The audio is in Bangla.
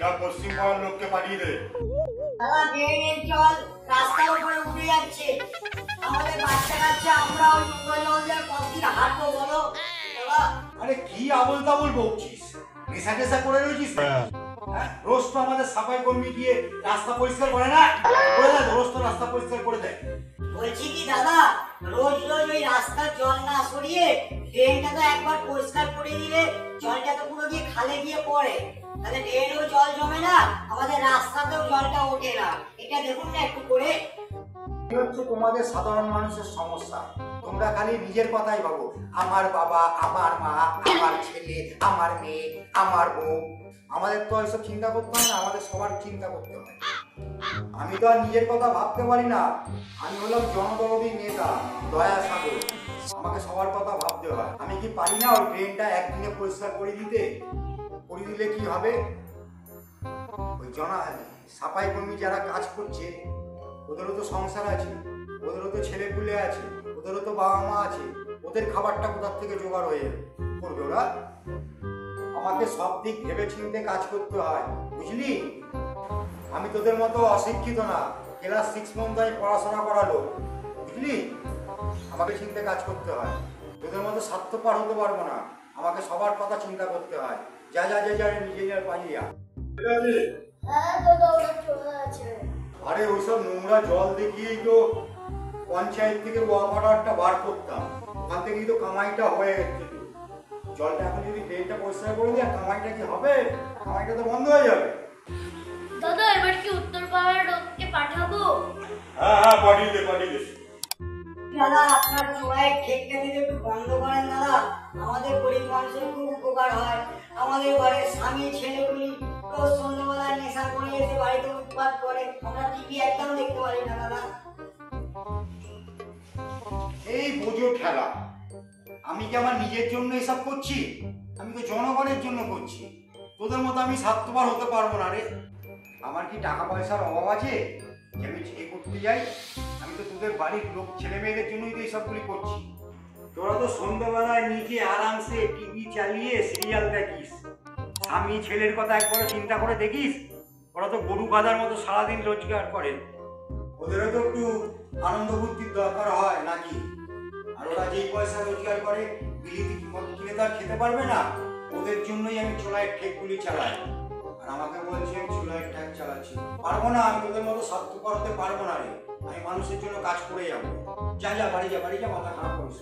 যা পশ্চিম পাড়ার লোককে পাঠিয়ে দে। দাদা ড্রেনের জল রাস্তার উপরে উঠে যাচ্ছে, আমাদের বাচ্চা কাচ্চা আমরা ওই নোংরা জল দিয়ে কতদিন হাঁটবো বলো দাদা? আরে কি আবল তাবল বকছিস? নেশা টেশা করে রয়েছিস? হ্যাঁ, রোজ তো আমাদের সাফাই কর্মী গিয়ে রাস্তা পরিষ্কার করে না? করে দেয়, রোজ তো রাস্তা পরিষ্কার করে দেয়। বলছি কি দাদা, রোজ রোজ ওই রাস্তার জল না সরিয়ে ড্রেনটা তো একবার পরিষ্কার করে দিলে জলটা তো পুরো গিয়ে খালে গিয়ে পড়ে, তাহলে ড্রেনেও জল জমে না, আমাদের রাস্তাতেও জলটা ওঠে না। এটা দেখুন না একটু করে। এই হচ্ছে তোমাদের সাধারণ মানুষের সমস্যা। তোমরা খালি নিজের কথাই ভাবো, আমার বাবা, আমার মা, আমার ছেলে, আমার মেয়ে, আমার বউ। আমাদের তো এসব চিন্তা করতে হয় না, আমাদের সবার চিন্তা করতে হয়। আমি তো আর নিজের কথা ভাবতে পারি না। আমি হলাম জনদরদী নেতা, দয়া সাগর। আমাকে সবার কথা ভাবতে হয়। আমি কি পারি না ওই ড্রেনটা একদিনে পরিষ্কার করে দিতে? করে দিলে কি হবে? ওই সাফাই কর্মী যারা কাজ করছে ওদেরও তো সংসার আছে, ওদেরও তো ছেলে পুলে আছে, ওদেরও তো বাবা মা আছে। ওদের খাবারটা কোথার থেকে জোগাড় হয়ে করবে ওরা? আমাকে সব দিক ভেবে চিন্তে কাজ করতে হয়, বুঝলি? আমি তোদের মতো অশিক্ষিত না, ক্লাস 6 পর্যন্ত আমি পড়াশোনা করালো, বুঝলি? আমাকে চিন্তে কাজ করতে হয়। তোদের মতো স্বার্থপর হতে পারবো না, আমাকে সবার কথা চিন্তা করতে হয়। যা যা যা যা নিজে পালিয়া। হ্যাঁ দাদা ওটা চলে আছে। আরে ওইসব নোংরা জল দেখিয়েই তো পঞ্চায়েত থেকে ওয়াটারটা বার করতাম, ওখান থেকেই তো কামাইটা হয়ে যেত। জলটা এখন যদি ড্রেনটা পরিষ্কার করে দেয়, কামাইটা কি হবে? কামাইটা তো বন্ধ হয়ে যাবে। দাদা এবার কি উত্তরপাড়ার লোককে পাঠাবো? হ্যাঁ হ্যাঁ, পাঠিয়ে দে পাঠিয়ে দে। দাদা আপনার চোরাই ঠেকটা দিতে একটু বন্ধ করেন দাদা, আমাদের গরিব মানুষের খুব উপকার হয়। আমাদের ঘরে স্বামী ছেলেগুলি রোজ সন্ধ্যাবেলায় নেশা করে এসে বাড়িতে উৎপাত করে, আমরা টিভি একদম দেখতে পারি না দাদা। এই বোঝো খেলা, আমি কি আমার নিজের জন্য এসব করছি? আমি তো জনগণের জন্য করছি। তোদের মতো আমি স্বার্থপর হতে পারবো না রে। আমার কি টাকা পয়সার অভাব আছে যে আমি এ করতে যাই? আমি তো তোদের বাড়ির লোক ছেলে মেয়েদের জন্যই তো এইসবগুলি করছি। তোরা তো সন্ধ্যাবেলায় নিজে আরামসে টিভি চালিয়ে সিরিয়াল দেখিস, স্বামী ছেলের কথা একবারও চিন্তা করে দেখিস? ওরা তো গরু গাধার মতো সারাদিন রোজগার করে, ওদেরও তো একটু আনন্দ বুদ্ধির দরকার হয় নাকি? আর ওরা যেই পয়সা রোজগার করে বিলিতি কিনে তো আর খেতে পারবে না। ওদের জন্যই আমি চোলাইয়ের ঠেকগুলি চালাই। আর আমাকে বলছে আমি চোলাইয়ের ঠেক চালাচ্ছি। পারবো না, আমি তোদের মতো স্বার্থপর হতে পারবো না রে। আমি মানুষের জন্য কাজ করে যাবো। যা যা বাড়ি যা, বাড়ি যা, মাথা খারাপ করিস।